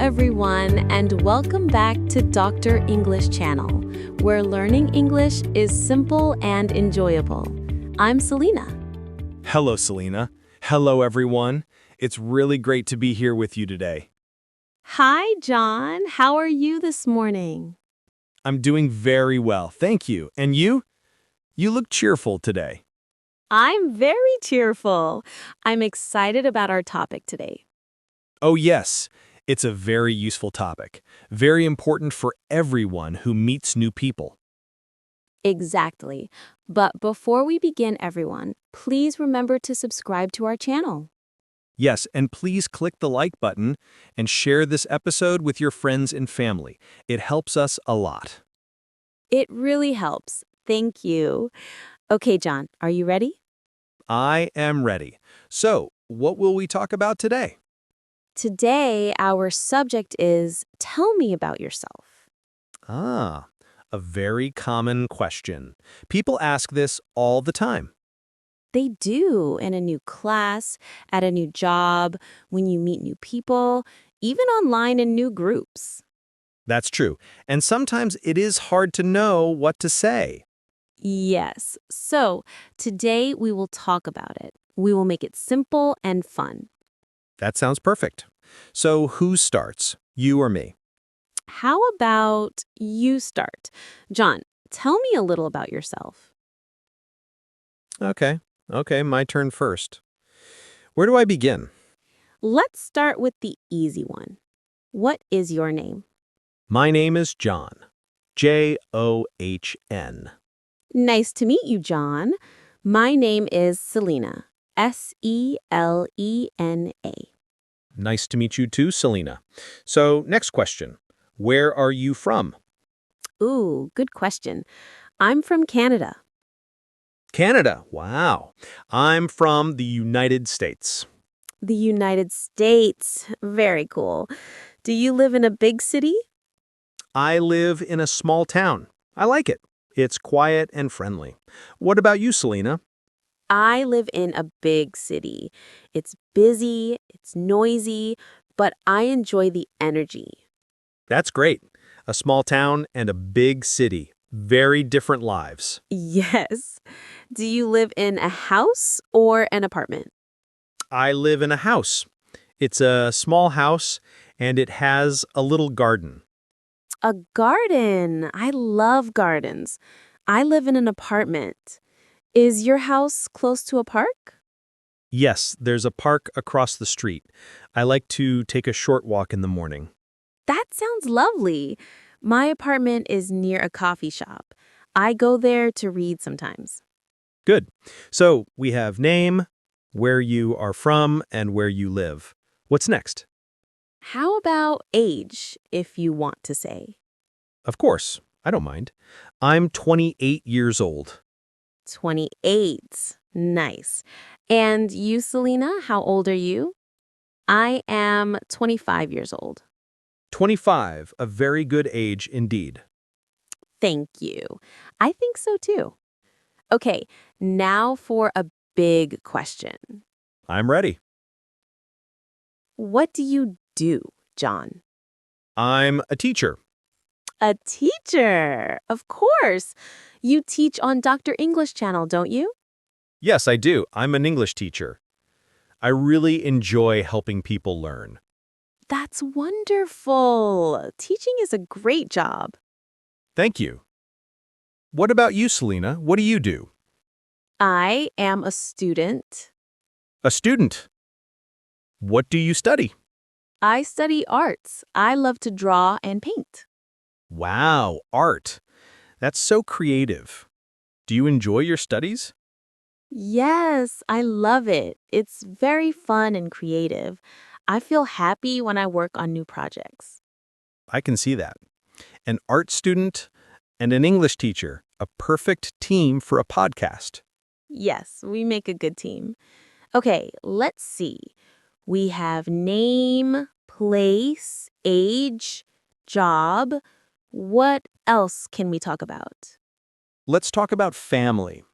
everyone, and welcome back to Dr. English Channel, where learning English is simple and enjoyable. I'm Selena. Hello, Selena. Hello, everyone. It's really great to be here with you today. Hi, John. How are you this morning? I'm doing very well, thank you. And you? You look cheerful today. I'm very cheerful. I'm excited about our topic today. Oh, yes. It's a very useful topic. Very important for everyone who meets new people. Exactly. But before we begin, everyone, please remember to subscribe to our channel. Yes, and please click the like button and share this episode with your friends and family. It helps us a lot. It really helps. Thank you. Okay, John, are you ready? I am ready. So, what will we talk about today? Today, our subject is Tell me about yourself. Ah, a very common question. People ask this all the time. They do in a new class, at a new job, when you meet new people, even online in new groups. That's true. And sometimes it is hard to know what to say. Yes, so today we will talk about it. We will make it simple and fun. That sounds perfect. So who starts? You or me? How about you start? John, tell me a little about yourself. Okay, my turn first. Where do I begin? Let's start with the easy one. What is your name? My name is John. John. Nice to meet you, John. My name is Selena. Selena. Nice to meet you too, Selena. So, next question. Where are you from? Ooh, good question. I'm from Canada. Canada. Wow. I'm from the United States. The United States. Very cool. Do you live in a big city? I live in a small town. I like it. It's quiet and friendly. What about you, Selena? I live in a big city. It's busy, it's noisy, but I enjoy the energy. That's great. A small town and a big city. Very different lives. Yes. Do you live in a house or an apartment? I live in a house. It's a small house and it has a little garden. A garden. I love gardens. I live in an apartment. Is your house close to a park? Yes, there's a park across the street. I like to take a short walk in the morning. That sounds lovely. My apartment is near a coffee shop. I go there to read sometimes. Good. So we have name, where you are from, and where you live. What's next? How about age, if you want to say? Of course, I don't mind. I'm 28 years old. 28. Nice. And you, Selena, how old are you? I am 25 years old. 25, a very good age indeed. Thank you. I think so too. Okay, now for a big question. I'm ready. What do you do, John? I'm a teacher. A teacher. Of course. You teach on Dr. English Channel, don't you? Yes, I do. I'm an English teacher. I really enjoy helping people learn. That's wonderful. Teaching is a great job. Thank you. What about you, Selena? What do you do? I am a student. A student. What do you study? I study arts. I love to draw and paint. Wow, art. That's so creative. Do you enjoy your studies? Yes, I love it. It's very fun and creative. I feel happy when I work on new projects. I can see that. An art student and an English teacher, a perfect team for a podcast. Yes, we make a good team. Okay, let's see. We have name, place, age, job. What else can we talk about? Let's talk about family.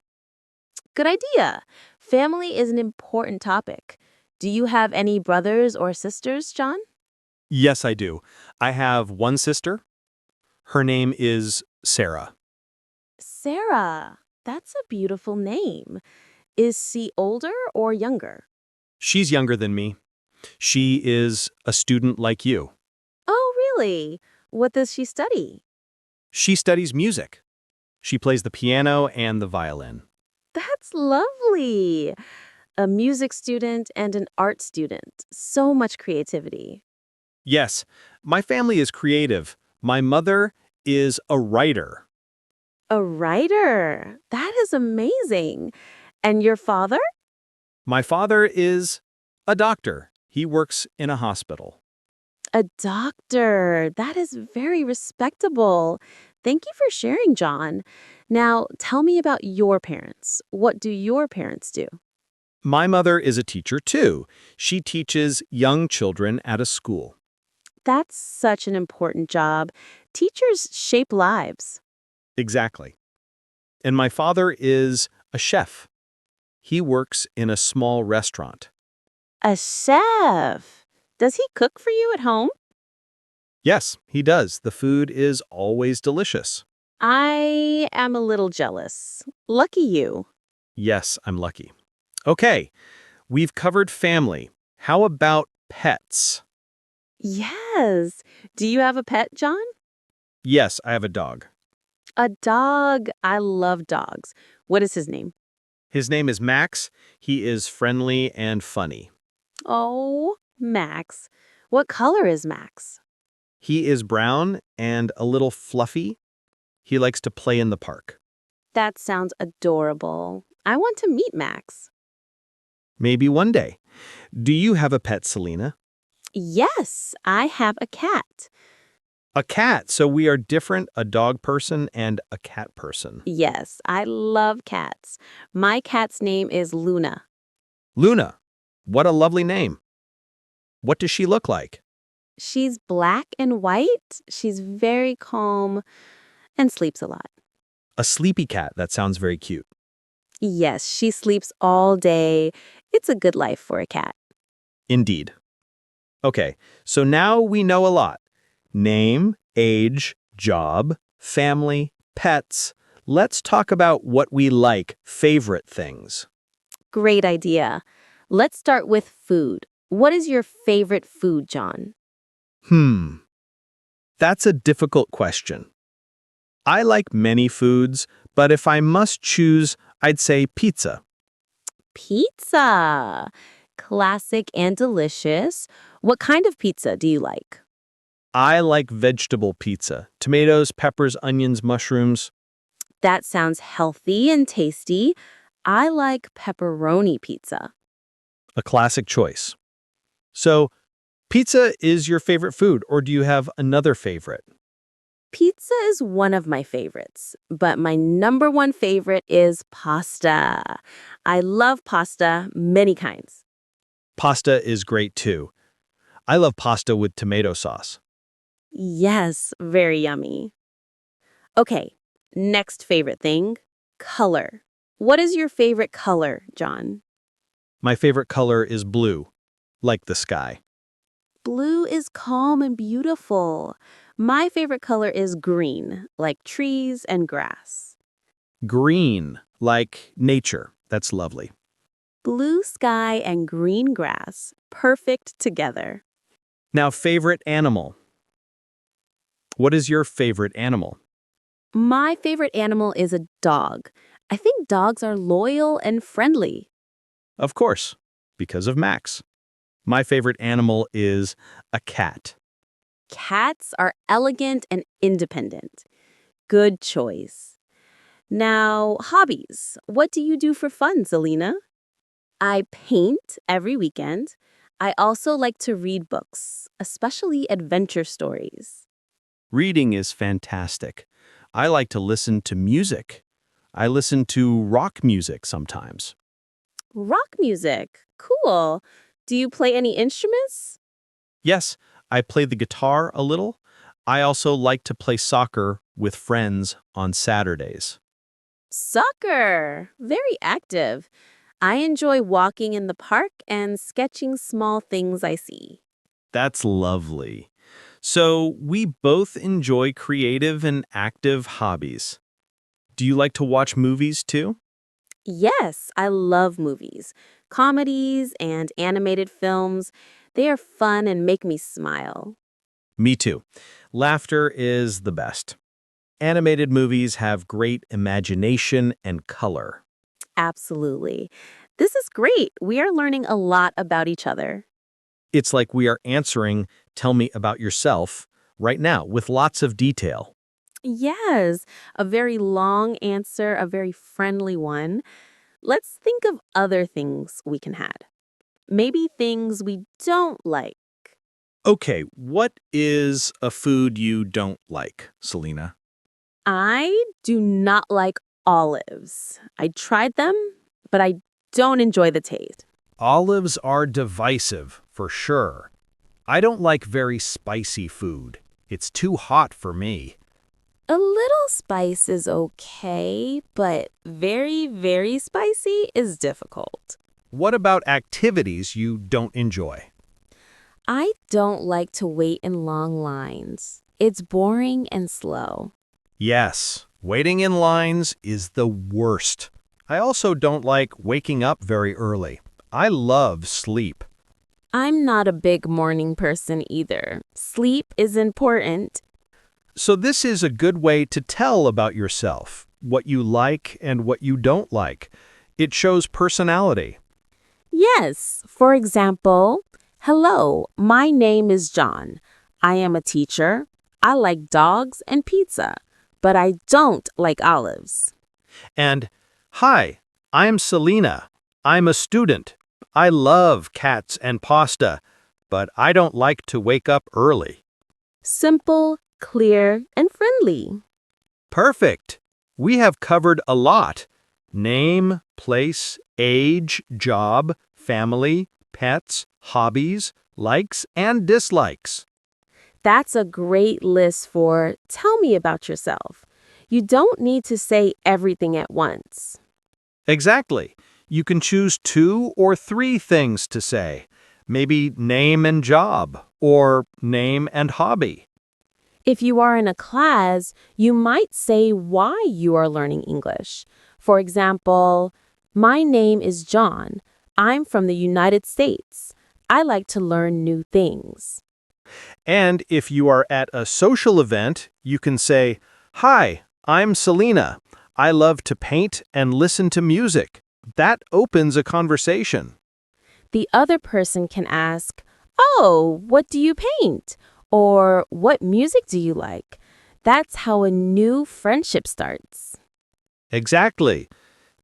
Good idea. Family is an important topic. Do you have any brothers or sisters, John? Yes, I do. I have one sister. Her name is Sarah. Sarah. That's a beautiful name. Is she older or younger? She's younger than me. She is a student like you. Oh, really? What does she study? She studies music. She plays the piano and the violin. That's lovely. A music student and an art student. So much creativity. Yes, my family is creative. My mother is a writer. A writer. That is amazing. And your father? My father is a doctor. He works in a hospital. A doctor. That is very respectable. Thank you for sharing, John. Now, tell me about your parents. What do your parents do? My mother is a teacher too. She teaches young children at a school. That's such an important job. Teachers shape lives. Exactly. And my father is a chef. He works in a small restaurant. A chef. Does he cook for you at home? Yes, he does. The food is always delicious. I am a little jealous. Lucky you. Yes, I'm lucky. Okay, we've covered family. How about pets? Yes. Do you have a pet, John? Yes, I have a dog. A dog. I love dogs. What is his name? His name is Max. He is friendly and funny. Oh, Max. What color is Max? He is brown and a little fluffy. He likes to play in the park. That sounds adorable. I want to meet Max. Maybe one day. Do you have a pet, Selena? Yes, I have a cat. A cat. So we are different, a dog person and a cat person. Yes, I love cats. My cat's name is Luna. Luna. What a lovely name. What does she look like? She's black and white. She's very calm and sleeps a lot. A sleepy cat. That sounds very cute. Yes, she sleeps all day. It's a good life for a cat. Indeed. Okay, so now we know a lot. Name, age, job, family, pets. Let's talk about what we like, favorite things. Great idea. Let's start with food. What is your favorite food, John? Hmm, that's a difficult question. I like many foods, but if I must choose, I'd say pizza. Pizza. Classic and delicious. What kind of pizza do you like? I like vegetable pizza. Tomatoes, peppers, onions, mushrooms. That sounds healthy and tasty. I like pepperoni pizza. A classic choice. So, pizza is your favorite food, or do you have another favorite? Pizza is one of my favorites, but my number one favorite is pasta. I love pasta, many kinds. Pasta is great too. I love pasta with tomato sauce. Yes, very yummy. Okay, next favorite thing, color. What is your favorite color, John? My favorite color is blue, like the sky. Blue is calm and beautiful. My favorite color is green, like trees and grass. Green, like nature. That's lovely. Blue sky and green grass, perfect together. Now, favorite animal. What is your favorite animal? My favorite animal is a dog. I think dogs are loyal and friendly. Of course, because of Max. My favorite animal is a cat. Cats are elegant and independent. Good choice. Now, hobbies. What do you do for fun, Selena? I paint every weekend. I also like to read books, especially adventure stories. Reading is fantastic. I like to listen to music. I listen to rock music sometimes. Rock music. Cool. Do you play any instruments? Yes, I play the guitar a little. I also like to play soccer with friends on Saturdays. Soccer. Very active. I enjoy walking in the park and sketching small things I see. That's lovely. So, we both enjoy creative and active hobbies. Do you like to watch movies too? Yes, I love movies. Comedies and animated films, they are fun and make me smile. Me too. Laughter is the best. Animated movies have great imagination and color. Absolutely. This is great. We are learning a lot about each other. It's like we are answering, "Tell me about yourself," right now with lots of detail. Yes, a very long answer, a very friendly one. Let's think of other things we can add. Maybe things we don't like. Okay, what is a food you don't like, Selena? I do not like olives. I tried them, but I don't enjoy the taste. Olives are divisive, for sure. I don't like very spicy food. It's too hot for me. A little spice is okay, but very, very spicy is difficult. What about activities you don't enjoy? I don't like to wait in long lines. It's boring and slow. Yes, waiting in lines is the worst. I also don't like waking up very early. I love sleep. I'm not a big morning person either. Sleep is important. So this is a good way to tell about yourself, what you like and what you don't like. It shows personality. Yes, for example, hello, my name is John. I am a teacher. I like dogs and pizza, but I don't like olives. And, hi, I'm Selena. I'm a student. I love cats and pasta, but I don't like to wake up early. Simple, clear, and friendly. Perfect. We have covered a lot. Name, place, age, job, family, pets, hobbies, likes and dislikes. That's a great list for tell me about yourself. You don't need to say everything at once. Exactly. You can choose 2 or 3 things to say. Maybe name and job, or name and hobby. If you are in a class, you might say why you are learning English. For example, my name is John. I'm from the United States. I like to learn new things. And if you are at a social event, you can say, "Hi, I'm Selena. I love to paint and listen to music." That opens a conversation. The other person can ask, oh, what do you paint? Or what music do you like? That's how a new friendship starts. Exactly.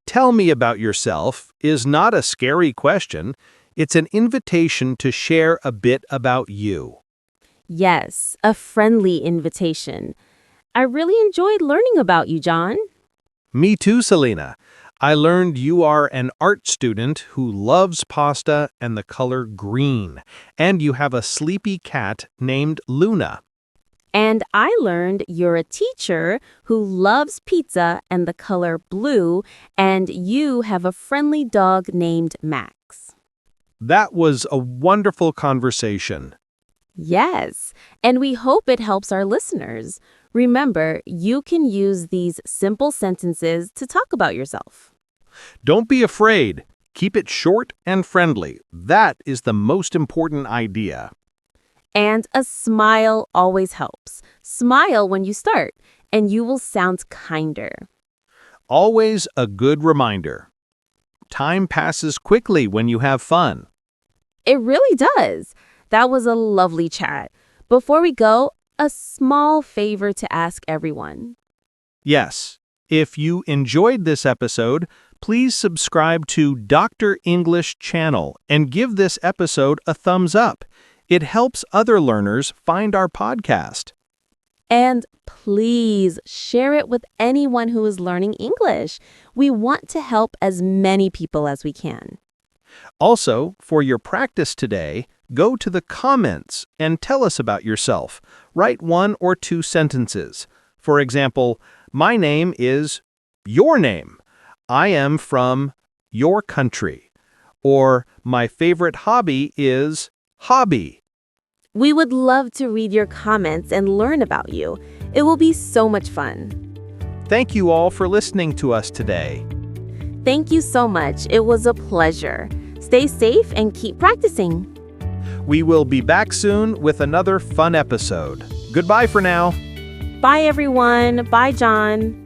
Tell me about yourself is not a scary question. It's an invitation to share a bit about you. Yes, a friendly invitation. I really enjoyed learning about you, John. Me too, Selena. I learned you are an art student who loves pasta and the color green, and you have a sleepy cat named Luna. And I learned you're a teacher who loves pizza and the color blue, and you have a friendly dog named Max. That was a wonderful conversation. Yes, and we hope it helps our listeners. Remember, you can use these simple sentences to talk about yourself. Don't be afraid. Keep it short and friendly. That is the most important idea. And a smile always helps. Smile when you start, and you will sound kinder. Always a good reminder. Time passes quickly when you have fun. It really does. That was a lovely chat. Before we go, a small favor to ask everyone. Yes, if you enjoyed this episode, please subscribe to Dr. English channel and give this episode a thumbs up. It helps other learners find our podcast. And please share it with anyone who is learning English. We want to help as many people as we can. Also, for your practice today, go to the comments and tell us about yourself. Write 1 or 2 sentences. For example, my name is your name. I am from your country. Or my favorite hobby is hobby. We would love to read your comments and learn about you. It will be so much fun. Thank you all for listening to us today. Thank you so much. It was a pleasure. Stay safe and keep practicing. We will be back soon with another fun episode. Goodbye for now. Bye, everyone. Bye, John.